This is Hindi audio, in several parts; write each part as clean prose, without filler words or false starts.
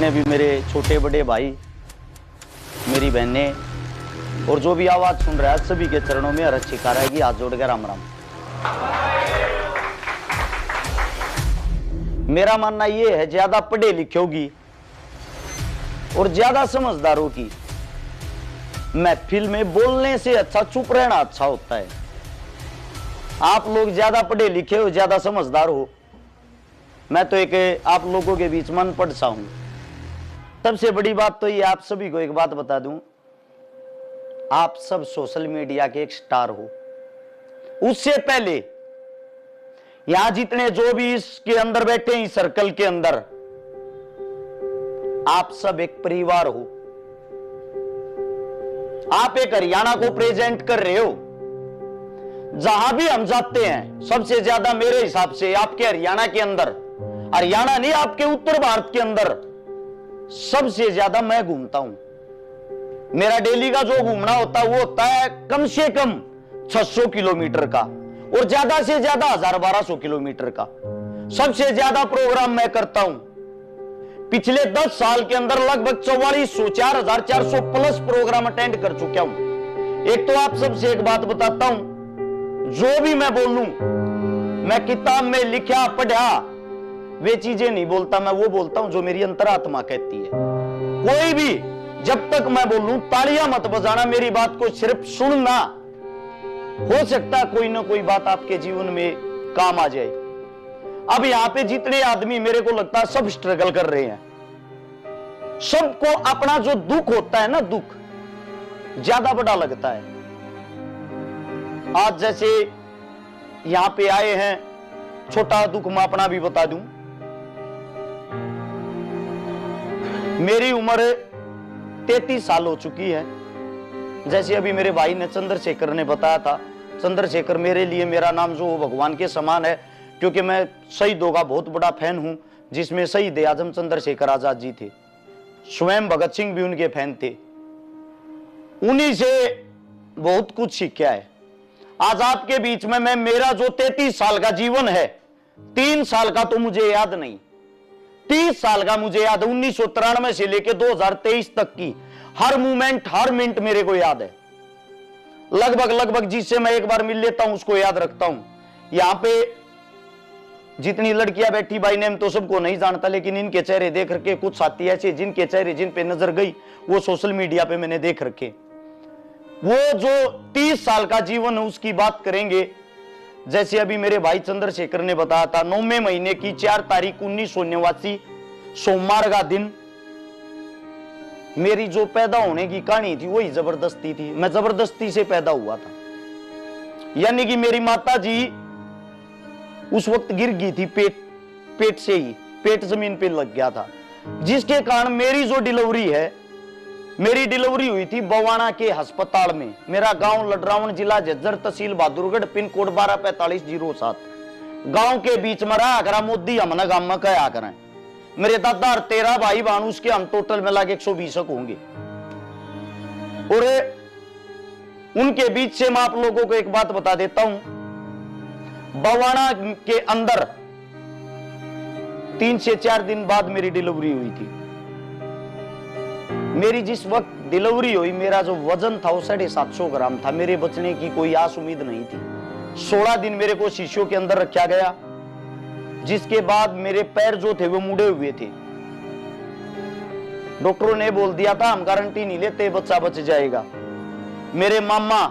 जितने भी मेरे छोटे बड़े भाई, मेरी बहनें और जो भी आवाज सुन रहा है, सभी के चरणों में अरज छिका रहेगी। हाथ जोड़ के राम राम। मेरा मानना यह है, ज्यादा पढ़े लिखों की और ज्यादा समझदारों की महफिल में बोलने से अच्छा चुप रहना अच्छा होता है। आप लोग ज्यादा पढ़े लिखे हो, ज्यादा समझदार हो, मैं तो एक आप लोगों के बीच मन पढ़ सा हूं। सबसे बड़ी बात तो ये, आप सभी को एक बात बता दूं, आप सब सोशल मीडिया के एक स्टार हो। उससे पहले यहां जितने जो भी इसके अंदर बैठे हैं, इस सर्कल के अंदर, आप सब एक परिवार हो। आप एक हरियाणा को प्रेजेंट कर रहे हो। जहां भी हम जाते हैं, सबसे ज्यादा मेरे हिसाब से आपके हरियाणा के अंदर, हरियाणा नहीं आपके उत्तर भारत के अंदर सबसे ज्यादा मैं घूमता हूं। मेरा डेली का जो घूमना होता है वो होता है कम से कम 600 किलोमीटर का, और ज्यादा से ज्यादा 1000-1200 किलोमीटर का। सबसे ज्यादा प्रोग्राम मैं करता हूं। पिछले 10 साल के अंदर लगभग 4400 4400 प्लस प्रोग्राम अटेंड कर चुका हूं। एक तो आप सबसे एक बात बताता हूं, जो भी मैं बोलूं, मैं किताब में लिखा पढ़ा वे चीजें नहीं बोलता, मैं वो बोलता हूं जो मेरी अंतरात्मा कहती है। कोई भी जब तक मैं बोलूं तालियां मत बजाना, मेरी बात को सिर्फ सुनना। हो सकता है कोई ना कोई बात आपके जीवन में काम आ जाए। अब यहां पे जितने आदमी मेरे को लगता है सब स्ट्रगल कर रहे हैं। सबको अपना जो दुख होता है ना, दुख ज्यादा बड़ा लगता है। आज जैसे यहां पे आए हैं, छोटा दुख मैं अपना भी बता दूं। मेरी उम्र 33 साल हो चुकी है। जैसे अभी मेरे भाई ने चंद्रशेखर ने बताया था, चंद्रशेखर मेरे लिए, मेरा नाम जो भगवान के समान है, क्योंकि मैं शहीदों का बहुत बड़ा फैन हूं, जिसमें शहीद आजम चंद्रशेखर आजाद जी थे। स्वयं भगत सिंह भी उनके फैन थे। उन्हीं से बहुत कुछ सीखा है। आज आपके बीच में मैं, मेरा जो 33 साल का जीवन है, 3 साल का तो मुझे याद नहीं, 30 साल का मुझे याद है। 1993 से लेकर 2023 तक की हर मूवमेंट, हर मिनट मेरे को याद है। लगभग जिससे मैं एक बार मिल लेता हूं उसको याद रखता हूं। यहां पे जितनी लड़कियां बैठी, भाई नेम तो सबको नहीं जानता, लेकिन इनके चेहरे देख करके कुछ साथी ऐसे जिनके चेहरे जिन पे नजर गई वो सोशल मीडिया पे मैंने देख रखे। वो जो 30 साल का जीवन है उसकी बात करेंगे। जैसे अभी मेरे भाई चंद्रशेखर ने बताया था, 9वें महीने की 4 तारीख 1989 सोमवार का दिन मेरी जो पैदा होने की कहानी थी वही जबरदस्ती थी। मैं जबरदस्ती से पैदा हुआ था, यानी कि मेरी माता जी उस वक्त गिर गई थी, पेट से ही, पेट जमीन पे लग गया था, जिसके कारण मेरी जो डिलीवरी है, मेरी डिलीवरी हुई थी बवाना के अस्पताल में। मेरा गांव लडरावन, जिला झज्जर, तहसील बहादुरगढ़, पिन कोड 124507। गांव के बीच में रहा करा मोदी, हमने गांव में कहा करें। मेरे दादा और 13 भाई बहन, उसके हम टोटल में लगे 120 होंगे। और उनके बीच से मैं आप लोगों को एक बात बता देता हूं, बवाना के अंदर 3 से 4 दिन बाद मेरी डिलीवरी हुई थी। मेरी जिस वक्त डिलीवरी हुई, मेरा जो वजन था वो 750 ग्राम था। मेरे बचने की कोई आस उम्मीद नहीं थी। 16 दिन मेरे को शीशियों के अंदर रखा गया, जिसके बाद मेरे पैर जो थे वो मुड़े हुए थे। डॉक्टरों ने बोल दिया था हम गारंटी नहीं लेते बच्चा बच जाएगा। मेरे मामा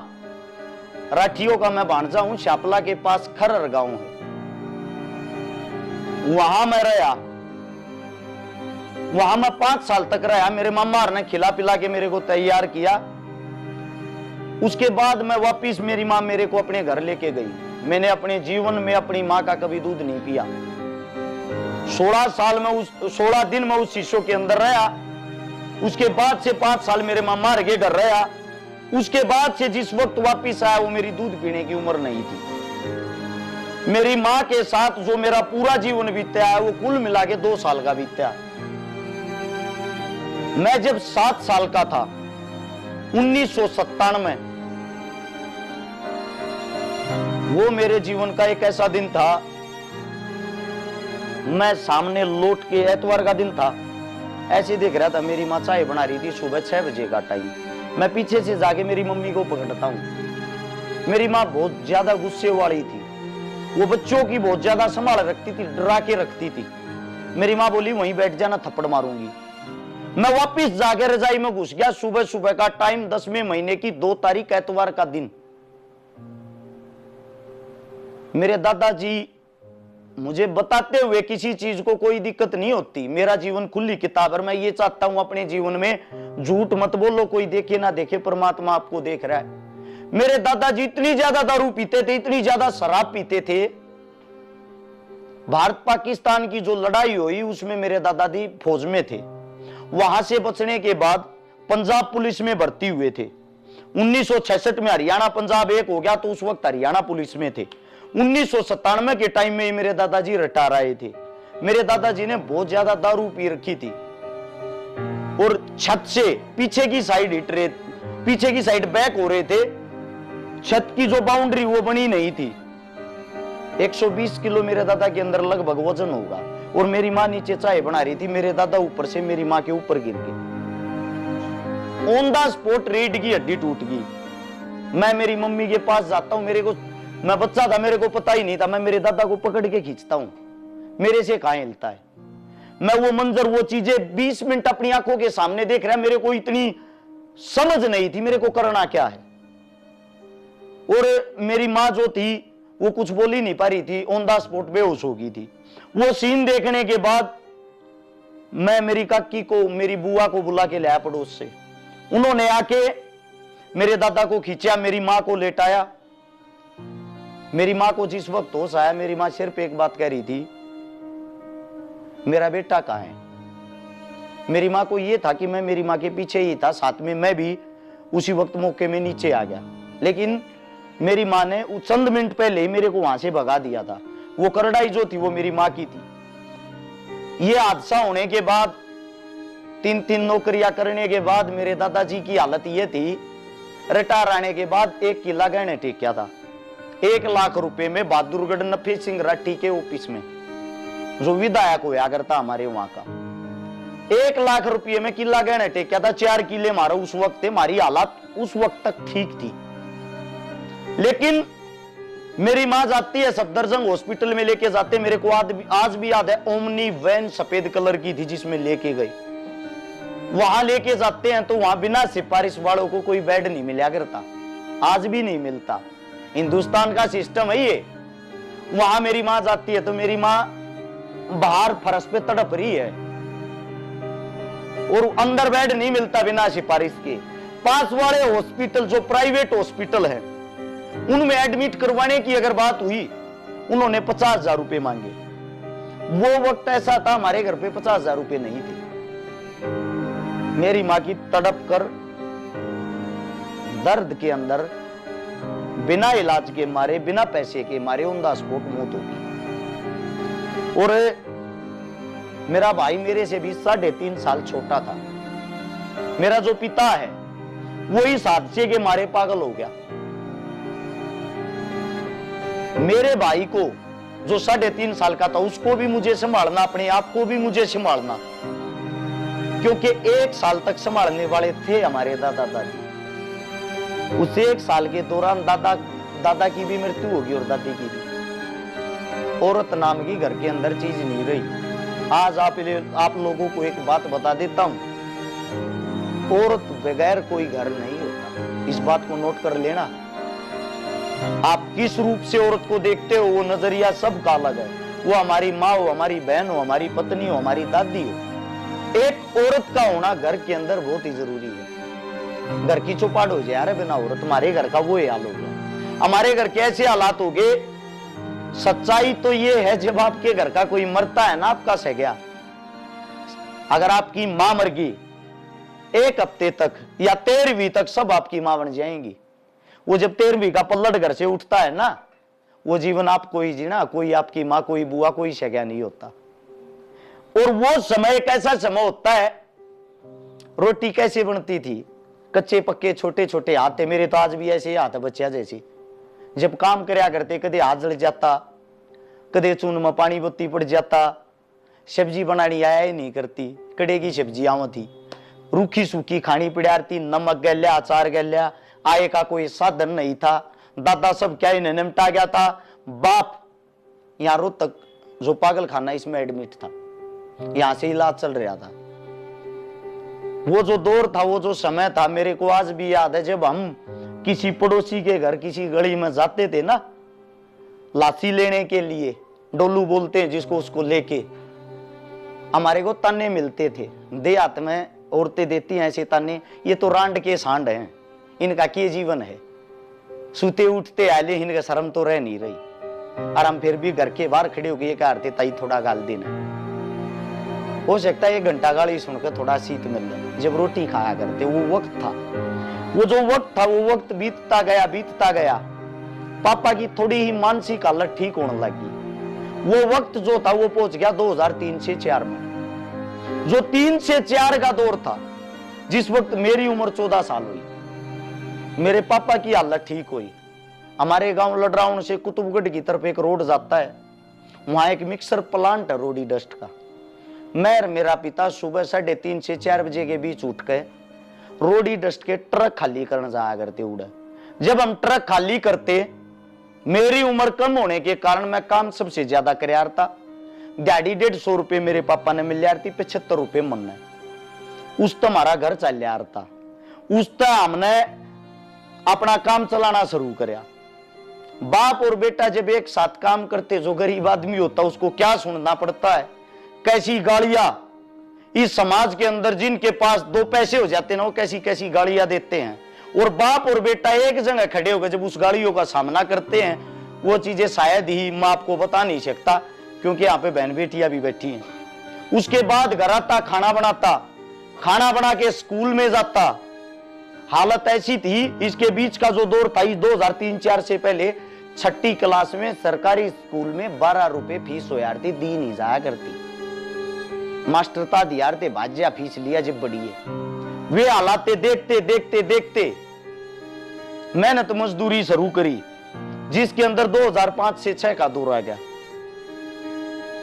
राठियों का मैं भांजा हूं, शापला के पास खरर गांव है, वहां मैं रहा। वहां मैं 5 साल तक रहा। मेरे मामा ने खिला पिला के मेरे को तैयार किया। उसके बाद मैं वापिस, मेरी मां मेरे को अपने घर लेके गई। मैंने अपने जीवन में अपनी मां का कभी दूध नहीं पिया। 16 दिन में उस शीशों के अंदर रहा। उसके बाद से 5 साल मेरे मामा के घर रहा। उसके बाद से जिस वक्त वापिस आया वो मेरी दूध पीने की उम्र नहीं थी। मेरी मां के साथ जो मेरा पूरा जीवन बीता है वो कुल मिला के 2 साल का बीता। मैं जब 7 साल का था, 1997, वो मेरे जीवन का एक ऐसा दिन था। मैं सामने लौट के, एतवार का दिन था, ऐसे देख रहा था, मेरी माँ चाय बना रही थी, सुबह 6 बजे का टाइम। मैं पीछे से जाके मेरी मम्मी को पकड़ता हूँ। मेरी माँ बहुत ज्यादा गुस्से वाली थी, वो बच्चों की बहुत ज्यादा संभाल रखती थी, डरा के रखती थी। मेरी माँ बोली वहीं बैठ जाना, थप्पड़ मारूंगी। मैं वापिस जाके रजाई में घुस गया। सुबह सुबह का टाइम, 10वें महीने की 2 तारीख एतवार का दिन। मेरे दादाजी मुझे बताते हुए किसी चीज को कोई दिक्कत नहीं होती, मेरा जीवन खुली किताब है। मैं ये चाहता हूं अपने जीवन में झूठ मत बोलो, कोई देखे ना देखे, परमात्मा आपको देख रहा है। मेरे दादाजी इतनी ज्यादा दारू पीते थे, इतनी ज्यादा शराब पीते थे। भारत पाकिस्तान की जो लड़ाई हुई उसमें मेरे दादाजी फौज में थे। वहां से बचने के बाद पंजाब पुलिस में भर्ती हुए थे। 1966 में हरियाणा पंजाब एक हो गया, तो उस वक्त हरियाणा पुलिस में थे। 1997 के टाइम में मेरे दादाजी रिटायर आए थे। मेरे दादाजी ने बहुत ज्यादा दारू पी रखी थी और छत से पीछे की साइड हिट रहे, पीछे की साइड बैक हो रहे थे। छत की जो बाउंड्री वो बनी नहीं थी। 120 किलो मेरे दादा के अंदर लगभग वजन होगा, और मेरी माँ नीचे चाय बना रही थी। मेरे दादा ऊपर से मेरी माँ के ऊपर गिर गए। ऑन द स्पॉट रीढ़ की हड्डी टूट गई। मैं मेरी मम्मी के पास जाता हूं, मैं बच्चा था, मेरे को पता ही नहीं था। मैं मेरे दादा को पकड़ के खींचता हूं, मेरे से कहां हिलता है। मैं वो मंजर, वो चीजें 20 मिनट अपनी आंखों के सामने देख रहा है। मेरे को इतनी समझ नहीं थी मेरे को करना क्या है। और मेरी माँ जो थी वो कुछ बोल ही नहीं पा रही थी, ऑन द स्पॉट बेहोश हो गई थी। वो सीन देखने के बाद मैं मेरी काकी को, मेरी बुआ को बुला के लाया पड़ोस से। उन्होंने आके मेरे दादा को खींचा, मेरी माँ को लेटाया। मेरी माँ को जिस वक्त होश आया, मेरी माँ सिर्फ एक बात कह रही थी, मेरा बेटा कहाँ है। मेरी माँ को यह था कि मैं मेरी माँ के पीछे ही था, साथ में मैं भी उसी वक्त मौके में नीचे आ गया। लेकिन मेरी माँ ने चंद मिनट पहले ही मेरे को वहां से भगा दिया था। वो करड़ाई जो थी वो मेरी माँ की थी। ये हादसा होने के बाद, 3 नौकरियां करने के बाद मेरे दादाजी की हालत ये थी, रिटायर आने के बाद 1 किला गहने टेकिया था। 1 लाख रुपए में बहादुरगढ़ नफे सिंह राठी के ऑफिस में, जो विधायक हुआ करता हमारे वहां का, 1 लाख रुपए में किला गहने टेकिया था। 4 किले मारो उस वक्त थे। हमारी हालत उस वक्त तक ठीक थी। लेकिन मेरी मां जाती है सफदरजंग हॉस्पिटल में, लेके जाते, मेरे को आज भी याद है, ओमनी वैन सफेद कलर की थी जिसमें लेके गई। वहां लेके जाते हैं तो वहां बिना सिफारिश वालों को कोई बेड नहीं मिला करता, आज भी नहीं मिलता। हिंदुस्तान का सिस्टम है ये। वहां मेरी मां जाती है तो मेरी मां बाहर फर्श पे तड़प रही है और अंदर बेड नहीं मिलता बिना सिफारिश के। पास वाले हॉस्पिटल, जो प्राइवेट हॉस्पिटल है, उनमें एडमिट करवाने की अगर बात हुई, उन्होंने 50,000 रुपए मांगे। वो वक्त ऐसा था, हमारे घर पे 50,000 रुपए नहीं थे। मेरी मां की तड़प कर दर्द के अंदर बिना इलाज के मारे, बिना पैसे के मारे ऑन द स्पॉट मौत हो गई। और मेरा भाई मेरे से भी 3.5 साल छोटा था। मेरा जो पिता है वो इस हादसे के मारे पागल हो गया। मेरे भाई को जो 3.5 साल का था, उसको भी मुझे संभालना, अपने आप को भी मुझे संभालना, क्योंकि 1 साल तक संभालने वाले थे हमारे दादा दादी। उस 1 साल के दौरान दादा की भी मृत्यु होगी और दादी की भी। औरत नाम की घर के अंदर चीज नहीं रही। आज आप लोगों को एक बात बता देता हूं, औरत बगैर कोई घर नहीं होता। इस बात को नोट कर लेना। आप किस रूप से औरत को देखते हो, वो नजरिया सबका अलग है। वो हमारी माँ हो, हमारी बहन हो, हमारी पत्नी हो, हमारी दादी हो। एक औरत का होना घर के अंदर बहुत ही जरूरी है। घर की चौपाट हो जाए यार बिना औरत, हमारे घर का वो हाल हो गया। हमारे घर के ऐसे हालात हो गए। सच्चाई तो ये है, जब आपके घर का कोई मरता है ना, आपका सह, अगर आपकी मां मर गई 1 हफ्ते तक या 13वीं तक सब आपकी मां बन जाएंगी। वो जब 13वीं का पल्लट घर से उठता है ना, वो जीवन आपको ही जीना, कोई आपकी मां, कोई बुआ, कोई सगा नहीं होता। और वो समय एक ऐसा समय होता है, रोटी कैसे बनती थी, कच्चे पक्के छोटे छोटे हाथ थे। मेरे तो आज भी ऐसे हाथ है बच्चा जैसे। जब काम करया करते, कदे हाथ जल जाता, कदे चून में पानी बत्ती पड़ जाता, सब्जी बनानी आया ही नहीं करती, कड़े की सब्जी आव थी, रूखी सूखी खानी पिड़ार थी, नमक गल्या अचार गल्या, आय का कोई साधन नहीं था। दादा सब क्या इन्हें निपटा गया था। बाप यहाँ रोहतक जो पागल खाना इसमें एडमिट था, यहां से इलाज चल रहा था। वो जो दौर था, वो जो समय था, मेरे को आज भी याद है। जब हम किसी पड़ोसी के घर किसी गली में जाते थे ना, लाठी लेने के लिए, डोलू बोलते हैं जिसको, उसको लेके हमारे को ताने मिलते थे। देहात में औरतें देती हैं ऐसे ताने, ये तो रांड के सांड हैं, इनका क्या जीवन है, सूते उठते आले, इनका शर्म तो रह नहीं रही। और हम फिर भी घर के बाहर खड़े होकर ये कहते ताई थोड़ा गाल देना। हो सकता है 1 घंटा गाली सुनकर थोड़ा शीत मिल जाए, जब रोटी खाया करते। वो वक्त था, वो जो वक्त था, वो वक्त बीतता गया। पापा की थोड़ी ही मानसिक हालत ठीक होने लगी। वो वक्त जो था वो पहुंच गया 2003 से 4 में, जो 3 से 4 का दौर था, जिस वक्त मेरी उम्र 14 साल हुई। मेरे पापा की हालत ठीक हुई। हमारे गांव लडराउन से कुतुबगढ़ की तरफ एक रोड जाता है, वहां एक मिक्सर प्लांट है रोडी डस्ट का। मैं मेरा पिता सुबह 3:30 से 4 बजे के बीच उठ के रोडी डस्ट के ट्रक खाली करने जाया करते उड़ा। जब हम ट्रक खाली करते, मेरी उम्र कम होने के कारण मैं काम सबसे ज्यादा कर था। गाड़ी 150 रुपये मेरे पापा ने मिल रही थी, 75 रुपये मन ने। उस तो हमारा घर चल रहा था। उस तो हमने अपना काम चलाना शुरू करया। बाप और बेटा जब एक साथ काम करते, जो गरीब आदमी होता उसको क्या सुनना पड़ता है, कैसी गालियां इस समाज के अंदर जिनके पास 2 पैसे हो जाते ना, वो कैसी कैसी गालियां देते हैं। और बाप और बेटा एक जगह खड़े होकर जब उस गालियों का सामना करते हैं, वो चीजें शायद ही मैं आपको बता नहीं सकता, क्योंकि यहाँ पे बहन बेटियां भी बैठी हैं। उसके बाद घर आता, खाना बनाता, खाना बना के स्कूल में जाता। हालत ऐसी थी, इसके बीच का जो दौर था, 2003-4 से पहले 6ठी क्लास में सरकारी स्कूल में 12 रुपए फीस हो यार थी, दी नहीं जाया करती। मास्टर था दियार थे, भाज्या फीस लिया जब बड़ी है। वे हालात देखते मेहनत मजदूरी शुरू करी, जिसके अंदर 2005 से 6 का दौर आ गया।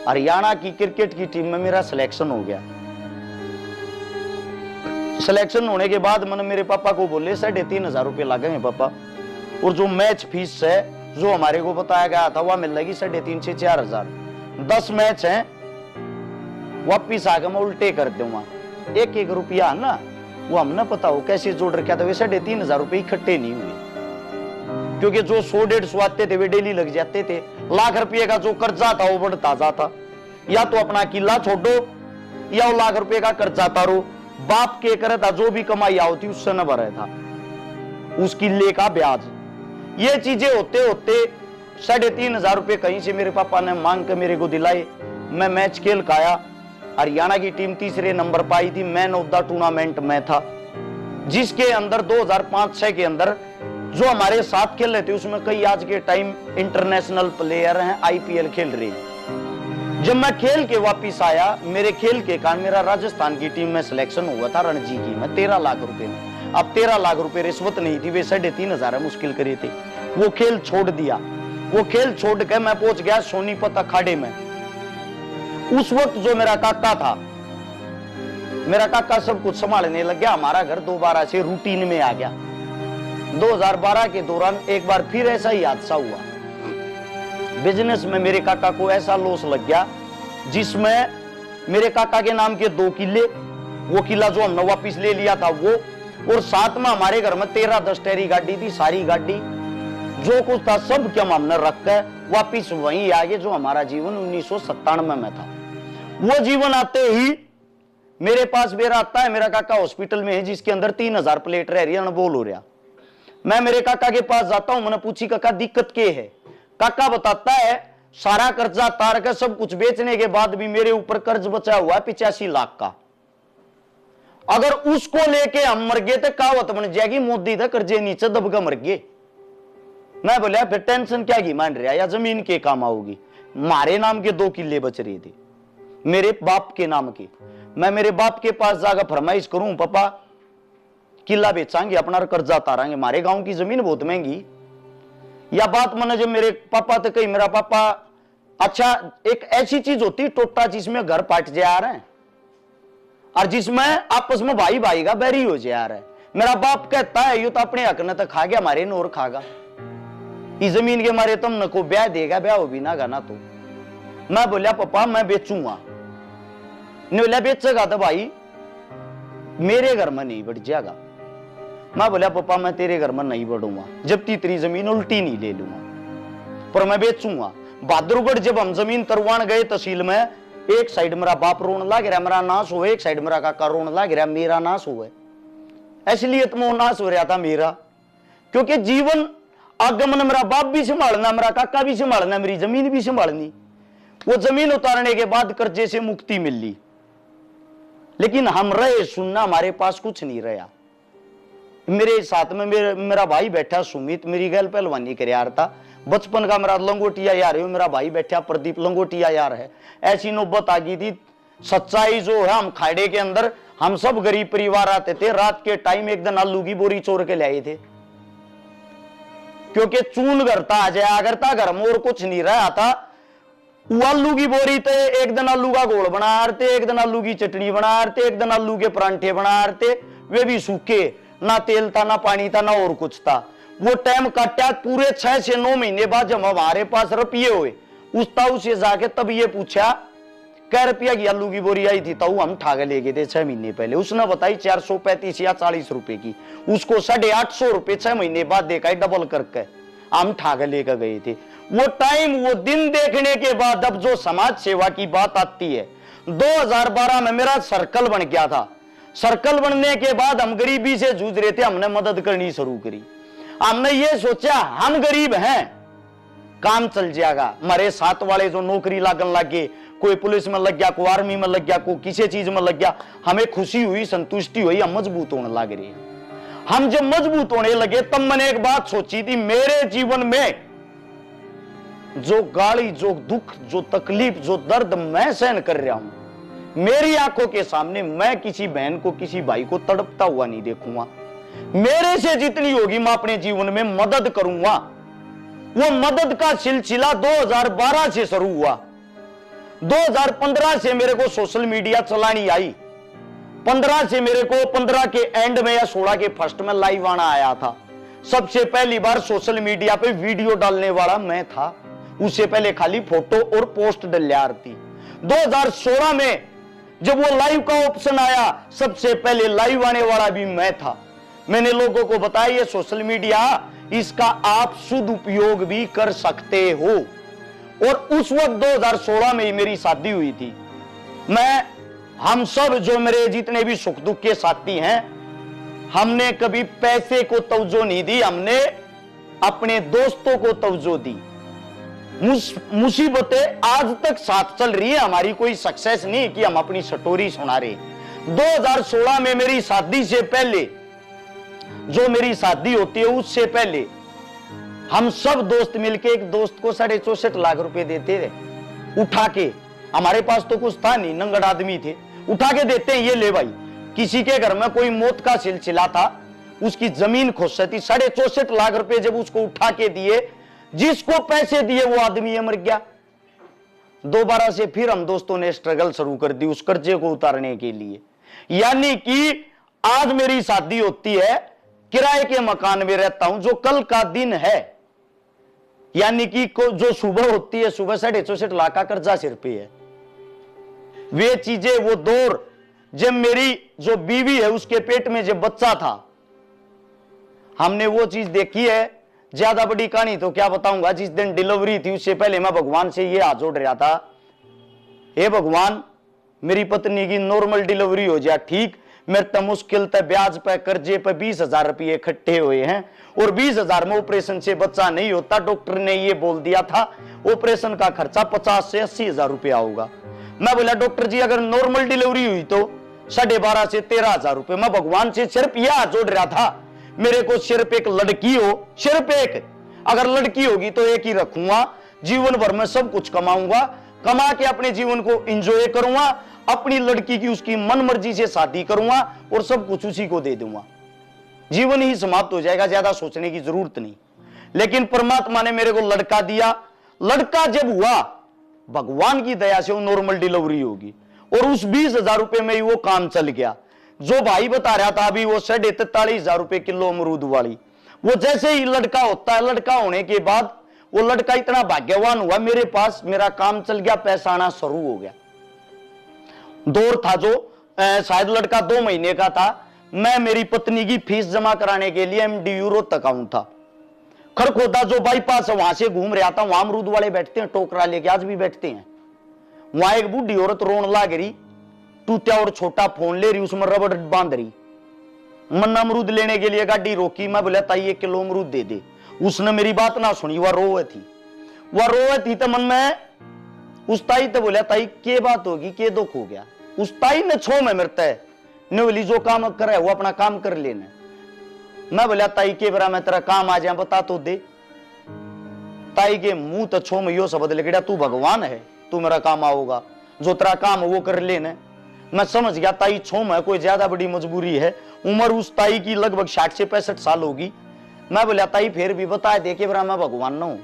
हरियाणा की क्रिकेट की टीम में मेरा सिलेक्शन हो गया। सिलेक्शन होने के बाद मैंने मेरे पापा को बोले 3,500 रुपये लगेंगे पापा, और जो मैच फीस है जो हमारे को बताया गया था वह मिल जाएगी 3,500 से 4,000। 10 मैच हैं, वापिस आकर मैं उल्टे कर दूंगा। 1-1 रुपया ना, वो हमने पता हो कैसे जोड़ रखा था। वे 3,500 रुपये इकट्ठे नहीं हुए, क्योंकि जो 100-150 आते थे वे डेली लग जाते थे। लाख रुपये का जो कर्जा था वो बढ़ता जाता। या तो अपना किला छोड़ो या वो लाख रुपये का कर्जा तारो। बाप के करे था जो भी कमाई होती उससे न भरे था, उस किले का ब्याज। ये चीजें होते होते 3,500 रुपये कहीं से मेरे पापा ने मांग के मेरे को दिलाए। मैं मैच खेल के आया। हरियाणा की टीम 3रे नंबर पर आई थी। मैन ऑफ द टूर्नामेंट में था, जिसके अंदर 2005-6 के अंदर जो हमारे साथ खेल रहे थे उसमें कई आज के टाइम इंटरनेशनल प्लेयर हैं, IPL खेल रहे हैं। जब मैं खेल के वापिस आया, मेरे खेल के कारण मेरा राजस्थान की टीम में सिलेक्शन हुआ था रणजी की में 13 लाख रुपए में। अब 13 लाख रुपए रिश्वत नहीं थी, वे 3,500 मुश्किल करे थे। वो खेल छोड़ दिया। वो खेल छोड़ के मैं पहुंच गया सोनीपत अखाड़े में। उस वक्त जो मेरा काका था, मेरा काका सब कुछ संभालने लग गया। हमारा घर दोबारा से रूटीन में आ गया। 2012 के दौरान एक बार फिर ऐसा ही हादसा हुआ। बिजनेस में मेरे काका को ऐसा लॉस लग गया, जिसमें मेरे काका के नाम के 2 किले, वो किला जो हमने वापिस ले लिया था वो, और साथ में हमारे घर में 13-10 टेरी गाड़ी थी। सारी गाड़ी जो कुछ था सब क्या हमने रख कर वापिस वहीं आ गए, जो हमारा जीवन 1997 में था। वो जीवन आते ही मेरे पास मेरा आता है, मेरा काका हॉस्पिटल में है, जिसके अंदर 3,000 प्लेट रह रही है, अनबोल हो रहा। मैं मेरे काका के पास जाता हूं, मैंने पूछी काका दिक्कत क्या है। काका बताता है सारा कर्जा तार कर सब कुछ बेचने के बाद भी मेरे ऊपर कर्ज बचा हुआ है 85 लाख का। अगर उसको लेके हम मर गए तो कहावत बन जाएगी मोदी तो कर्जे नीचे दबका मर गए। मैं बोलिया फिर टेंशन क्या की मान रहा, या जमीन के काम आओगी। मारे नाम के 2 किले बच रहे थे, मेरे बाप के नाम के। मैं मेरे बाप के पास जाकर फरमाइश करूं, पापा किला बेचांगे, अपना कर्जा तारांगे, हमारे गांव की जमीन बहुत महंगी। या बात मैंने जब मेरे पापा तो कही, मेरा पापा अच्छा एक ऐसी चीज होती टोटा जिसमें घर पाट जा रहे हैं। और जिसमें आपस में भाई भाई का बैरी हो जाए यार। मेरा बाप कहता है यू तो अपने हक ने तो खा गया, हमारे नोर खागा, इस जमीन के मारे तुम न को ब्याह देगा, ब्याह हो भी ना गाना। तो मैं बोलिया पापा मैं बेचूंगा, ने बोला बेचेगा तो भाई मेरे घर में नहीं बढ़ जाएगा। मैं बोला पापा मैं तेरे घर में नहीं बढ़ूंगा, जब तीसरी जमीन उल्टी नहीं ले लूंगा, पर मैं बेचूंगा। बहादुरगढ़ जब हम जमीन तरवान गए तहसील में, एक साइड मेरा बाप रोने लग रहा, मेरा नाश हो, एक साइड मेरा काका रोने लग रहा, मेरा नाश हुआ। इसलिए तो नाश हो रहा था मेरा, क्योंकि जीवन आगमन मेरा बाप भी संभालना, मेरा काका भी संभालना, मेरी जमीन भी संभालनी। वो जमीन उतारने के बाद कर्जे से मुक्ति मिल ली, लेकिन हम रहे सुनना, हमारे पास कुछ नहीं रहा। मेरे साथ में मेरा भाई बैठा सुमित, मेरी गैल पहलवानी कर यार था, बचपन का मेरा लंगोटिया यार है, मेरा भाई बैठा प्रदीप लंगोटिया यार है। ऐसी नौबत आ गई थी, सच्चाई जो है, हम खाड़े के अंदर हम सब गरीब परिवार आते थे, रात के टाइम एक दिन आलू की बोरी चोर के लाए थे, क्योंकि चून घर था, आ जाया करता घर में और कुछ नहीं रहा था। आलू की बोरी थे, एक दिन आलू का घोल बना रहे थे, एक दिन आलू की चटनी बना रहे थे, एक दिन आलू के परांठे बना रहे थे, वे भी सूखे, ना तेल था ना पानी था ना और कुछ था। वो टाइम काटा, पूरे 6 से 9 महीने बाद जब हमारे पास रुपये हुए, उसे जाके तब ये पूछा कै रुपया की आलू की बोरी आई थी, तो हम ठागे ले गए थे 6 महीने पहले। उसने बताई 435 या 40 रुपए की, उसको 850 रुपए 6 महीने बाद देखा डबल करके हम ठागे लेकर गए थे। वो टाइम वो दिन देखने के बाद अब जो समाज सेवा की बात आती है, 2012 में मेरा सर्कल बन गया था। सर्कल बनने के बाद हम गरीबी से जूझ रहे थे, हमने मदद करनी शुरू करी। हमने ये सोचा हम गरीब हैं, काम चल जाएगा। हमारे साथ वाले जो नौकरी लागन लगे, कोई पुलिस में लग गया, कोई आर्मी में लग गया, कोई किसी चीज में लग गया, हमें खुशी हुई, संतुष्टि हुई, हम मजबूत होने लग रहे हैं। हम जब मजबूत होने लगे तब मैंने एक बात सोची थी, मेरे जीवन में जो गाली, जो दुख, जो तकलीफ, जो दर्द मैं सहन कर रहा हूं, मेरी आंखों के सामने मैं किसी बहन को, किसी भाई को तड़पता हुआ नहीं देखूंगा। मेरे से जितनी होगी मैं अपने जीवन में मदद करूंगा। वो मदद का सिलसिला 2012 से शुरू हुआ। 2015 से मेरे को सोशल मीडिया चलानी आई। 15 से मेरे को 15 के एंड में या 16 के फर्स्ट में लाइव आना आया था। सबसे पहली बार सोशल मीडिया पे वीडियो डालने वाला मैं था, उससे पहले खाली फोटो और पोस्ट डलिया थी। 2016 में जब वो लाइव का ऑप्शन आया, सबसे पहले लाइव आने वाला भी मैं था। मैंने लोगों को बताया ये सोशल मीडिया, इसका आप शुद्ध उपयोग भी कर सकते हो। और उस वक्त 2016 में मेरी शादी हुई थी। हम सब जो मेरे जितने भी सुख दुख के साथी हैं, हमने कभी पैसे को तवज्जो नहीं दी, हमने अपने दोस्तों को तवज्जो दी। मुसीबतें आज तक साथ चल रही है, हमारी कोई सक्सेस नहीं कि हम अपनी स्टोरी सुना रहे। 2016 में मेरी शादी से पहले, जो मेरी शादी होती है उससे पहले, हम सब दोस्त मिलके एक दोस्त को 64.5 लाख रुपए देते थे उठा के। हमारे पास तो कुछ था नहीं, नंगड़ आदमी थे, उठा के देते हैं, ये ले भाई। किसी के घर में कोई मौत का सिलसिला था, उसकी जमीन खुश थी, 64.5 लाख रुपए जब उसको उठा के दिए, जिसको पैसे दिए वो आदमी मर गया। दोबारा से फिर हम दोस्तों ने स्ट्रगल शुरू कर दी उस कर्जे को उतारने के लिए। यानी कि आज मेरी शादी होती है, किराए के मकान में रहता हूं, जो कल का दिन है, यानी कि जो सुबह होती है, सुबह 64.5 लाख का कर्जा सिर पे है। वे चीजें, वो दौर जब मेरी जो बीवी है उसके पेट में जब बच्चा था, हमने वो चीज देखी है। ज्यादा बड़ी कहानी तो क्या बताऊंगा, जिस दिन डिलीवरी थी उससे पहले मैं भगवान से ये हाथ जोड़ रहा था, हे भगवान मेरी पत्नी की नॉर्मल डिलीवरी हो जाए ठीक। मेरे तो मुश्किल से ब्याज पे कर्जे पे 20,000 रुपये इकट्ठे हुए हैं, और 20,000 में ऑपरेशन से बच्चा नहीं होता। डॉक्टर ने ये बोल दिया था ऑपरेशन का खर्चा 50 से 80,000 रुपया होगा। मैं बोला डॉक्टर जी अगर नॉर्मल डिलीवरी हुई तो 12,500 से 13,000 रुपए। मैं भगवान से सिर्फ यह हाथ जोड़ रहा था, मेरे को सिर्फ एक लड़की हो, सिर्फ एक, अगर लड़की होगी तो एक ही रखूंगा, जीवन भर में सब कुछ कमाऊंगा, कमा के अपने जीवन को एंजॉय करूंगा, अपनी लड़की की उसकी मन मर्जी से शादी करूंगा और सब कुछ उसी को दे दूंगा, जीवन ही समाप्त हो जाएगा, ज्यादा सोचने की जरूरत नहीं। लेकिन परमात्मा ने मेरे को लड़का दिया। लड़का जब हुआ, भगवान की दया से वो नॉर्मल डिलीवरी होगी, और उस 20,000 रुपए में ही वो काम चल गया। जो भाई बता रहा था अभी वो 43,500 रुपए किलो अमरूद वाली, वो जैसे ही लड़का होता है, लड़का होने के बाद वो लड़का इतना भाग्यवान हुआ मेरे पास, मेरा काम चल गया, पैसा आना शुरू हो गया। दौर था जो शायद लड़का 2 महीने का था, मैं मेरी पत्नी की फीस जमा कराने के लिए MDU रोहतक आऊं था। खरखोदा जो बाईपास है वहां से घूम रहा था, वहां अमरूद वाले बैठते हैं टोकरा लेके, आज भी बैठते हैं। वहां एक बूढ़ी औरत रोन लाग रही, टूटा और छोटा फोन ले रही, उसमें रबड़ बांध रही। मन अमरूद लेने के लिए गाड़ी रोकी, मैं बोला ताई 1 किलो अमरूद दे दे। उसने मेरी बात ना सुनी, वह रोवे थी तो मन में उस ताई तो बोला ताई के बात होगी, के दुख हो गया। उस ताई ने छो में मरता है ने बोली जो काम करे वो अपना काम कर लेना। मैं बोला ताई के बरा मैं तेरा काम आ जाए बता तो दे। ताई के मुंह तो छो में यो शब्द लग गया, तू भगवान है, तू मेरा काम आओगा, जो तेरा काम है वो कर लेना। मैं समझ गया ताई छो में कोई ज्यादा बड़ी मजबूरी है। उम्र उस ताई की लगभग 60 से 65 साल होगी। मैं बोला ताई फिर भी बता दे के बरा मैं भगवान ना हूं,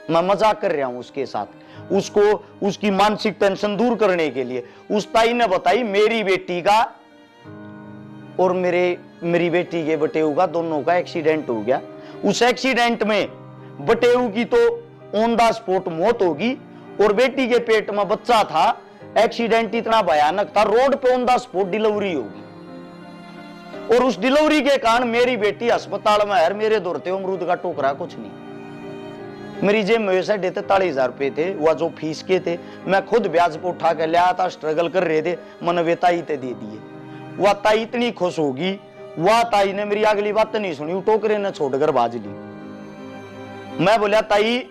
मैं मजाक कर रहा हूं उसके साथ, उसको उसकी मानसिक टेंशन दूर करने के लिए। उस ताई ने बताई मेरी बेटी का और मेरी बेटी के बटेऊ का दोनों का एक्सीडेंट हो गया। उस एक्सीडेंट में बटेऊ की तो ऑन द स्पॉट मौत होगी और बेटी के पेट में बच्चा था। एक्सीडेंट इतना भयानक था, रोड पे ऑन द स्पॉट डिलीवरी होगी और उस डिलीवरी के कारण मेरी बेटी अस्पताल में है। मेरे दौड़ते अमरूद का टोकरा कुछ नहीं। मेरी जेब में 43,000 रुपए थे, वह जो फीस के थे मैं खुद ब्याज पर उठा कर लिया था, स्ट्रगल कर रहे थे, मन वेताई ते दे दिए। वह ताई इतनी खुश होगी, वह ताई ने मेरी अगली बात नहीं सुनी, टोकरे ने छोड़कर बाज ली। मैं बोला ताई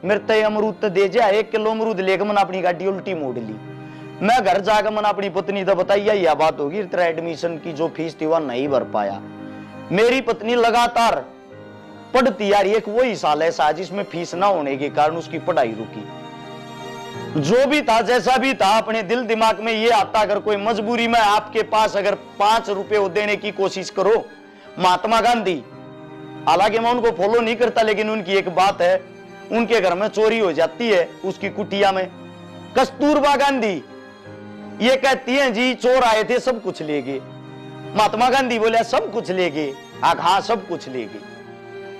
मेरे ते अमरूद तो दे जा, 1 किलो अमरूद लेकर मैंने अपनी गाड़ी उल्टी मोड़ ली। मैं घर जाकर मैंने अपनी पत्नी तो बताई यह बात होगी, तेरा एडमिशन की जो फीस थी वह नहीं भर पाया। मेरी पत्नी लगातार पढ़ती यार, एक वही साल ऐसा जिसमें फीस ना होने के कारण उसकी पढ़ाई रुकी। जो भी था जैसा भी था, अपने दिल दिमाग में ये आता अगर कोई मजबूरी में आपके पास अगर 5 रुपए देने की कोशिश करो। महात्मा गांधी, हालांकि मैं उनको फॉलो नहीं करता, लेकिन उनकी एक बात है, उनके घर में चोरी हो जाती है उसकी कुटिया में। कस्तूरबा गांधी ये कहती हैं जी चोर आए थे सब कुछ ले गए। महात्मा गांधी बोले सब कुछ ले गए, हाँ सब कुछ ले गए।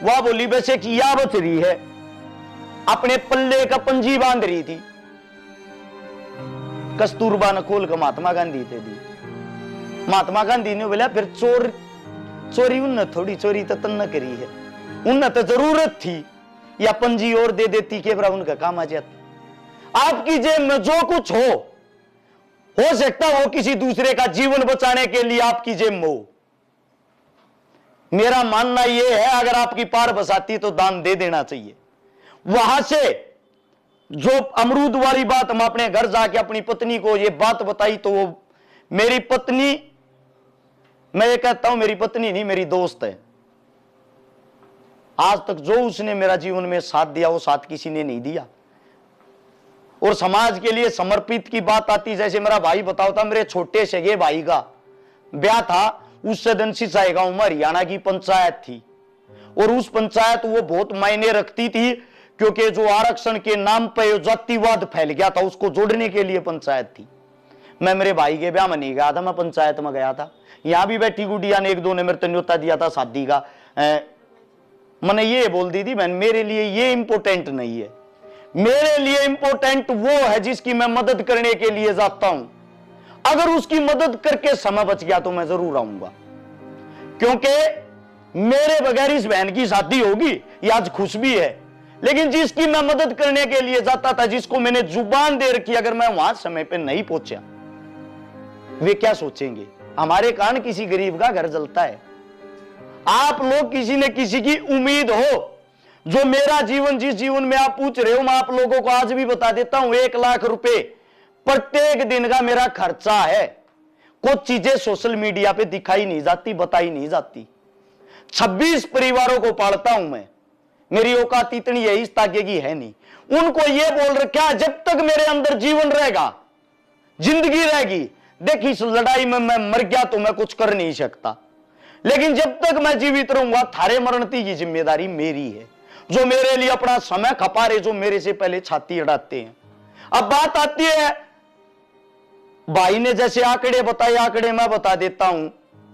वह बोली वैसे किया बच रही है, अपने पल्ले का पंजी बांध रही थी। कस्तूरबा ने खोल कर महात्मा गांधी थे दी। महात्मा गांधी ने बोला फिर चोरी उनने थोड़ी चोरी तो तन करी है, उनने तो जरूरत थी या पंजी और दे देती के बरा उनका काम आ जाता। आपकी जेब में जो कुछ हो सकता हो किसी दूसरे का जीवन बचाने के लिए आपकी जेब में हो। मेरा मानना यह है अगर आपकी पार बसाती तो दान दे देना चाहिए। वहां से जो अमरूद वाली बात हम अपने घर जाके अपनी पत्नी को ये बात बताई तो वो मेरी पत्नी, मैं ये कहता हूं मेरी पत्नी नहीं मेरी दोस्त है। आज तक जो उसने मेरा जीवन में साथ दिया वो साथ किसी ने नहीं दिया। और समाज के लिए समर्पित की बात आती, जैसे मेरा भाई बताओ था, मेरे छोटे सगे भाई का ब्याह था, उससे दिन सिसाई गांव में हरियाणा की पंचायत थी और उस पंचायत वो बहुत मायने रखती थी क्योंकि जो आरक्षण के नाम पर जातिवाद फैल गया था उसको जोड़ने के लिए पंचायत थी। मैं मेरे भाई के ब्याह में नहीं गया था, मैं पंचायत में गया था। यहां भी बैठी गुडिया ने 1-2 ने मेरे को न्योता दिया था शादी का। मैंने ये बोल दी थी बहन मेरे लिए ये इंपॉर्टेंट नहीं है, मेरे लिए इंपॉर्टेंट वो है जिसकी मैं मदद करने के लिए जाता हूं। अगर उसकी मदद करके समय बच गया तो मैं जरूर आऊंगा, क्योंकि मेरे बगैर इस बहन की शादी होगी ये आज खुश भी है, लेकिन जिसकी मैं मदद करने के लिए जाता था, जिसको मैंने जुबान दे रखी, अगर मैं वहां समय पे नहीं पहुंचा वे क्या सोचेंगे। हमारे कारण किसी गरीब का घर जलता है। आप लोग किसी न किसी की उम्मीद हो। जो मेरा जीवन जिस जीवन में आप पूछ रहे हो, मैं आप लोगों को आज भी बता देता हूं, 1 लाख रुपए प्रत्येक दिन का मेरा खर्चा है। कुछ चीजें सोशल मीडिया पे दिखाई नहीं जाती, बताई नहीं जाती। 26 परिवारों को पालता हूं मैं, मेरी औकात इतनी है इस ताके की है नहीं। उनको यह बोल रखा जब तक मेरे अंदर जीवन रहेगा, जिंदगी रहेगी, देखिए इस लड़ाई में मैं मर गया तो मैं कुछ कर नहीं सकता, लेकिन जब तक मैं जीवित रहूंगा थारे मरणती की जिम्मेदारी मेरी है। जो मेरे लिए अपना समय खपा रहे, जो मेरे से पहले छाती अड़ाते हैं। अब बात आती है भाई ने जैसे आंकड़े बताए, आंकड़े मैं बता देता हूं।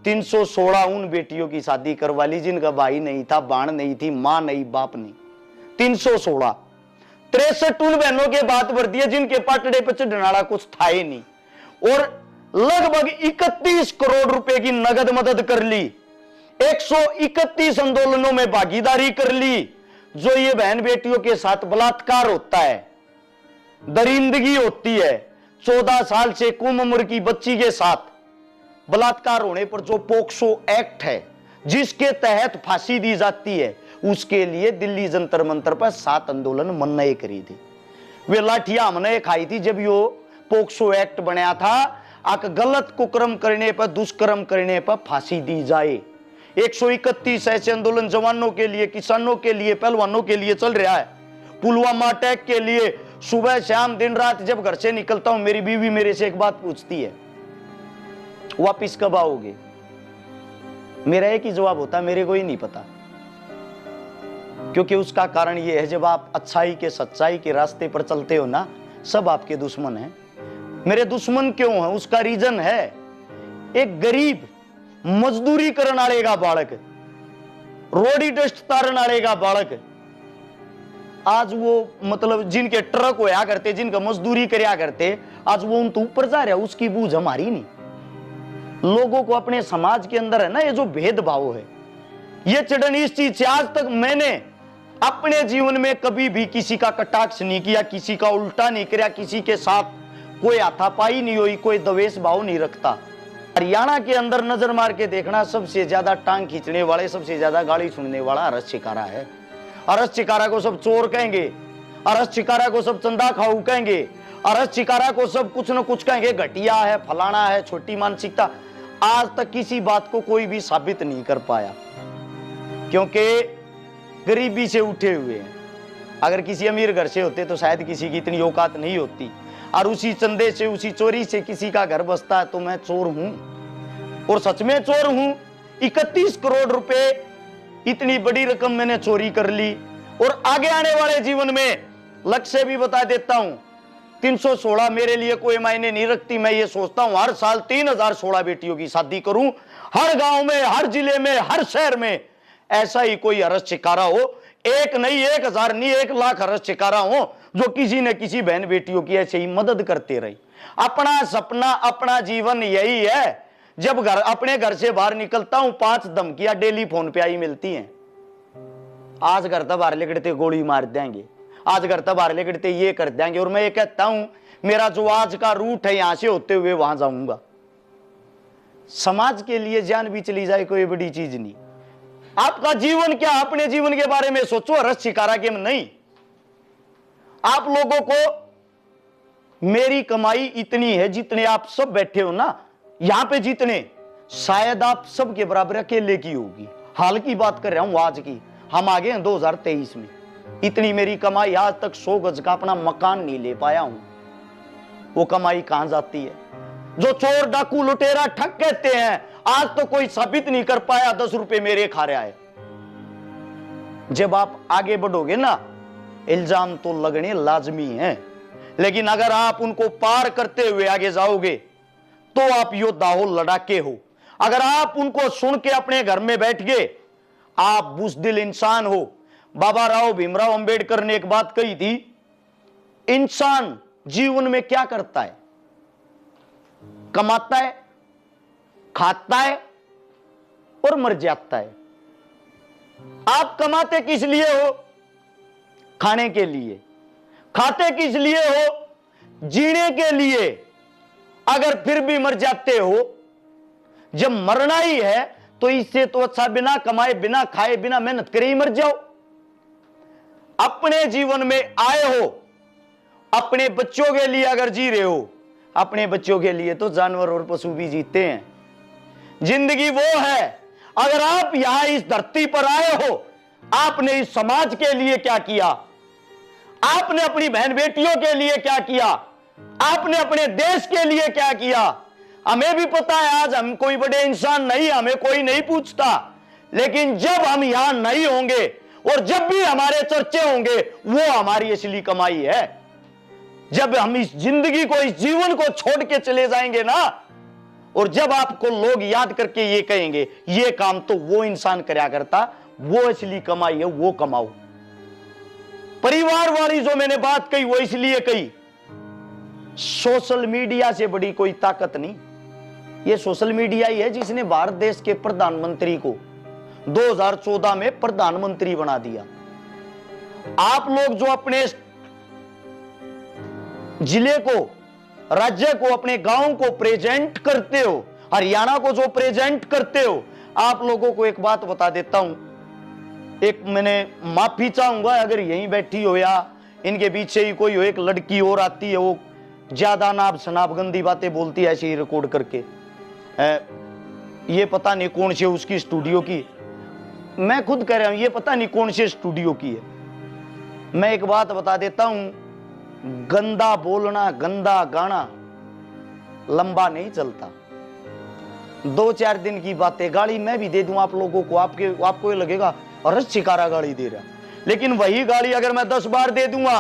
316 उन बेटियों की शादी करवा ली जिनका भाई नहीं था, बाण नहीं थी, मां नहीं, बाप नहीं। 316। 63 उन बहनों के बात भर दिए जिनके पाटड़े पर चढ़नाड़ा कुछ था ही नहीं। और लगभग 31 करोड़ रुपए की नगद मदद कर ली। 131 आंदोलनों में भागीदारी कर ली। जो ये बहन बेटियों के साथ बलात्कार होता है, दरिंदगी होती है, 14 साल से कम उम्र की बच्ची के साथ बलात्कार होने पर जो पोक्सो एक्ट है जिसके तहत फांसी दी जाती है, उसके लिए दिल्ली जंतर मंतर पर 7 आंदोलन मन्नए करी थी। वे लाठियां हमने खाई थी जब यो पोक्सो एक्ट बनाया था। आक गलत कुकर्म करने पर, दुष्कर्म करने पर फांसी दी जाए। 131 ऐसे आंदोलन जवानों के लिए, किसानों के लिए, पहलवानों के लिए चल रहा है। पुलवामा अटैक के लिए सुबह शाम दिन रात जब घर से निकलता हूं, मेरी बीवी मेरे से एक बात पूछती है, वापिस कब आओगे? मेरा एक ही जवाब होता है, मेरे को ही नहीं पता। क्योंकि उसका कारण यह है, जब आप अच्छाई के, सच्चाई के रास्ते पर चलते हो ना, सब आपके दुश्मन हैं। मेरे दुश्मन क्यों हैं? उसका रीजन है, एक गरीब मजदूरी करने वाले का बालक, रोडी डस्ट तारने वाले का बालक, आज वो मतलब जिनके ट्रक होया करते, जिनका मजदूरी करया करते, आज वो उन तो ऊपर जा रहा है। उसकी बूझ हमारी नहीं। लोगों को अपने समाज के अंदर है ना, ये जो भेदभाव है, ये चिड़न इस चीज से, आज तक मैंने अपने जीवन में कभी भी किसी का कटाक्ष नहीं किया, किसी का उल्टा नहीं किया, किसी के साथ कोई हाथापाई नहीं हुई, कोई द्वेष भाव नहीं रखता। हरियाणा के अंदर नजर मार के देखना, सबसे ज्यादा टांग खींचने वाले, सबसे ज्यादा गाली सुनने वाला हरस शिकारा है। हरस शिकारा को सब चोर कहेंगे, हरस शिकारा को सब चंदा खाऊ कहेंगे, हरस शिकारा को सब कुछ न कुछ कहेंगे, घटिया है, फलाना है, छोटी मानसिकता। आज तक किसी बात को कोई भी साबित नहीं कर पाया, क्योंकि गरीबी से उठे हुए हैं। अगर किसी अमीर घर से होते तो शायद किसी की इतनी औकात नहीं होती। और उसी चंदे से, उसी चोरी से किसी का घर बसता है। तो मैं चोर हूं, और सच में चोर हूं। 31 करोड़ रुपए, इतनी बड़ी रकम मैंने चोरी कर ली। और आगे आने वाले जीवन में लक्ष्य भी बता देता हूं, 316 मेरे लिए कोई मायने नहीं रखती। मैं ये सोचता हूं हर साल 3016 बेटियों की शादी करूं, हर गांव में, हर जिले में, हर शहर में ऐसा ही कोई हरस शिकारा हो। एक नहीं, 1000 नहीं, 1 लाख हरस शिकारा हो जो किसी न किसी बहन बेटियों की ऐसे ही मदद करते रहे। अपना सपना, अपना जीवन यही है। जब अपने घर से बाहर निकलता हूं, 5 धमकियां डेली फोन पे आई मिलती हैं। आज घर तक बाहर लेकर गोली मार देंगे, आज घर तक बाहर लेकर ये कर देंगे। और मैं ये कहता हूं, मेरा जो आज का रूट है, यहां से होते हुए वहां जाऊंगा। समाज के लिए जान भी चली जाए कोई बड़ी चीज नहीं। आपका जीवन क्या, अपने जीवन के बारे में सोचो, हरस शिकारा के नहीं। आप लोगों को मेरी कमाई इतनी है, जितने आप सब बैठे हो ना यहां पे, जितने शायद आप सब के बराबर अकेले की होगी। हाल की बात कर रहा हूं, आज की। हम आ गए हैं 2023 में। इतनी मेरी कमाई, आज तक 100 गज का अपना मकान नहीं ले पाया हूं। वो कमाई कहां जाती है? जो चोर, डाकू, लुटेरा, ठग कहते हैं, आज तो कोई साबित नहीं कर पाया 10 रुपए मेरे खा रहा है। जब आप आगे बढ़ोगे ना, इल्जाम तो लगने लाजमी है, लेकिन अगर आप उनको पार करते हुए आगे जाओगे तो आप योद्धा हो, लड़ाके हो। अगर आप उनको सुन के अपने घर में बैठ गए, आप बुज़दिल इंसान हो। बाबा राव भीमराव अंबेडकर ने एक बात कही थी, इंसान जीवन में क्या करता है? कमाता है, खाता है और मर जाता है। आप कमाते किस लिए हो? खाने के लिए। खाते किस लिए हो? जीने के लिए। अगर फिर भी मर जाते हो, जब मरना ही है तो इससे तो अच्छा बिना कमाए, बिना खाए, बिना मेहनत करे ही मर जाओ। अपने जीवन में आए हो, अपने बच्चों के लिए अगर जी रहे हो, अपने बच्चों के लिए तो जानवर और पशु भी जीते हैं। जिंदगी वो है। अगर आप यहां इस धरती पर आए हो, आपने इस समाज के लिए क्या किया? आपने अपनी बहन बेटियों के लिए क्या किया? आपने अपने देश के लिए क्या किया? हमें भी पता है आज हम कोई बड़े इंसान नहीं, हमें कोई नहीं पूछता। लेकिन जब हम यहां नहीं होंगे और जब भी हमारे चर्चे होंगे, वो हमारी असली कमाई है। जब हम इस जिंदगी को, इस जीवन को छोड़ के चले जाएंगे ना, और जब आपको लोग याद करके ये कहेंगे ये काम तो वो इंसान करया करता, वो असली कमाई है, वो कमाओ। परिवार वाली जो मैंने बात कही वो इसलिए कही, सोशल मीडिया से बड़ी कोई ताकत नहीं। ये सोशल मीडिया ही है जिसने भारत देश के प्रधानमंत्री को 2014 में प्रधानमंत्री बना दिया। आप लोग जो अपने जिले को, राज्य को, अपने गांव को प्रेजेंट करते हो, हरियाणा को जो प्रेजेंट करते हो, आप लोगों को एक बात बता देता हूं, एक मैंने माफी चाहूंगा अगर यहीं बैठी हो या इनके पीछे ही कोई हो, एक लड़की और आती है, वो ज्यादा नाप शनाप गंदी बातें बोलती है ऐसे ही रिकॉर्ड करके, ये पता नहीं कौन से उसकी स्टूडियो की, मैं खुद कह रहा हूं ये पता नहीं कौन से स्टूडियो की है। मैं एक बात बता देता हूं, गंदा बोलना, गंदा गाना लंबा नहीं चलता। 2-4 दिन की बातें, गाली मैं भी दे दूं आप लोगों को, आपको ये लगेगा अरे शिकारा गाली दे रहा, लेकिन वही गाली अगर मैं 10 बार दे दूंगा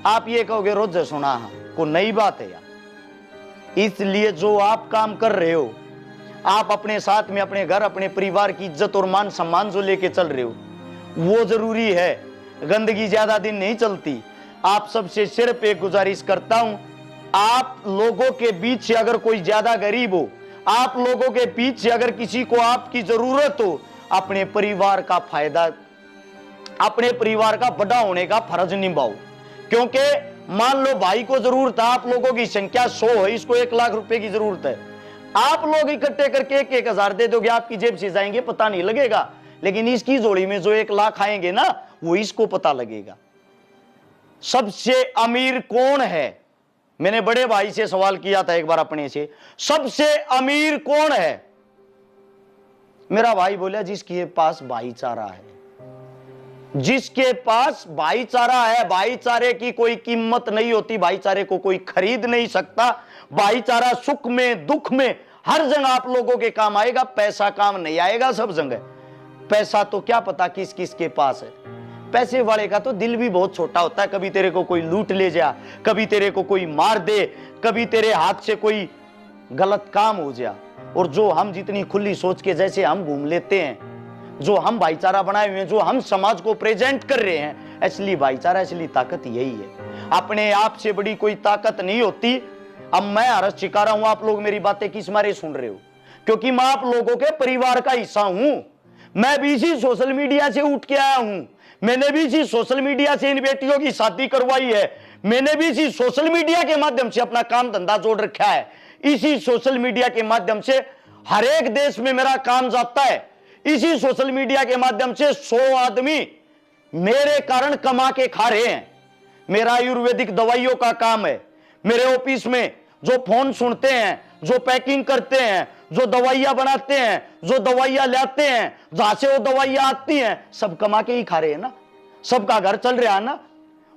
आप ये कहोगे रोज सुना को नई बात है यार। इसलिए जो आप काम कर रहे हो, आप अपने साथ में अपने घर, अपने परिवार की इज्जत और मान सम्मान जो लेके चल रहे हो वो जरूरी है। गंदगी ज्यादा दिन नहीं चलती। आप सबसे सिर्फ एक गुजारिश करता हूं, आप लोगों के बीच से अगर कोई ज्यादा गरीब हो, आप लोगों के बीच से अगर किसी को आपकी जरूरत हो, अपने परिवार का फायदा, अपने परिवार का बड़ा होने का फर्ज निभाओ। क्योंकि मान लो भाई को जरूरत है, आप लोगों की संख्या 100 है, इसको 1 लाख रुपए की जरूरत है, आप लोग इकट्ठे करके 1,000 दे दोगे, आपकी जेब से जाएंगे पता नहीं लगेगा, लेकिन इसकी जोड़ी में जो 1 लाख आएंगे ना वो इसको पता लगेगा। सबसे अमीर कौन है? मैंने बड़े भाई से सवाल किया था एक बार अपने से, सबसे अमीर कौन है? मेरा भाई बोला जिसके पास भाईचारा है, जिसके पास भाईचारा है। भाईचारे की कोई कीमत नहीं होती, भाईचारे को कोई खरीद नहीं सकता। भाईचारा सुख में दुख में हर जगह आप लोगों के काम आएगा, पैसा काम नहीं आएगा सब जगह। पैसा तो क्या पता किस किस के पास है। पैसे वाले का तो दिल भी बहुत छोटा होता है, कभी तेरे को कोई लूट ले जा, कभी तेरे को कोई मार दे, कभी तेरे हाथ से कोई गलत काम हो जाए। और जो हम जितनी खुली सोच के जैसे हम घूम लेते हैं, जो हम भाईचारा बनाए हुए हैं, जो हम समाज को प्रेजेंट कर रहे हैं, असली भाईचारा, असली ताकत यही है। अपने आप से बड़ी कोई ताकत नहीं होती। अब मैं हरस चिका रहा हूं, आप लोग मेरी बातें किस मारे सुन रहे हो? क्योंकि मैं आप लोगों के परिवार का हिस्सा हूं। मैं भी इसी सोशल मीडिया से उठ के आया हूं, मैंने भी इसी सोशल मीडिया से इन बेटियों की शादी करवाई है, मैंने भी इसी सोशल मीडिया के माध्यम से अपना काम धंधा जोड़ रखा है। इसी सोशल मीडिया के माध्यम से हर एक देश में मेरा काम जाता है। इसी सोशल मीडिया के माध्यम से 100 आदमी मेरे कारण कमा के खा रहे हैं। मेरा आयुर्वेदिक दवाइयों का काम है। मेरे ऑफिस में जो फोन सुनते हैं, जो पैकिंग करते हैं, जो दवाइयां बनाते हैं, जो दवाइयां लाते हैं, जहां से वो दवाइयां आती हैं, सब कमा के ही खा रहे हैं ना, सबका घर चल रहा है ना।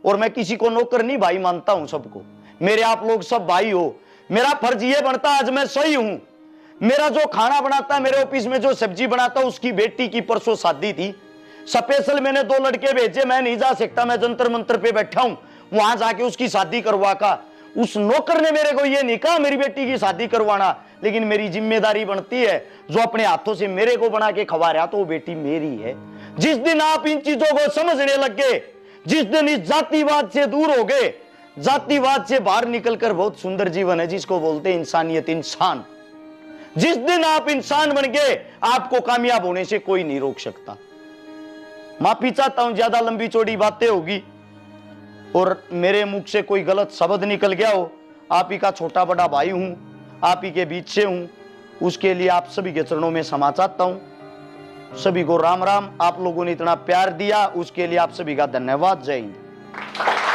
और मैं किसी को नौकर नहीं भाई मानता हूं, सबको मेरे आप लोग सब भाई हो। मेरा फर्ज ये बनता है आज मैं सही हूं। मेरा जो खाना बनाता है, मेरे ऑफिस में जो सब्जी बनाता है, उसकी बेटी की परसों शादी थी, स्पेशल मैंने 2 लड़के भेजे। मैं नहीं जा सकता, मैं जंतर मंतर पे बैठा हूं, वहां जाके उसकी शादी करवा का। उस नौकर ने मेरे को ये नहीं कहा मेरी बेटी की शादी करवाना, लेकिन मेरी जिम्मेदारी बनती है, जो अपने हाथों से मेरे को बना के खवा रहा तो वो बेटी मेरी है। जिस दिन आप इन चीजों को समझने लग गए, जिस दिन इस जातिवाद से दूर हो गए, जातिवाद से बाहर निकलकर बहुत सुंदर जीवन है जिसको बोलते हैं इंसानियत, इंसान। जिस दिन आप इंसान बन गए, आपको कामयाब होने से कोई नहीं रोक सकता। माफी चाहता हूं, ज्यादा लंबी चौड़ी बातें होगी और मेरे मुख से कोई गलत शब्द निकल गया हो। आप ही का छोटा बड़ा भाई हूं, आप ही के बीच से हूं, उसके लिए आप सभी के चरणों में क्षमा चाहता हूं। सभी को राम राम। आप लोगों ने इतना प्यार दिया उसके लिए आप सभी का धन्यवाद। जय हिंद।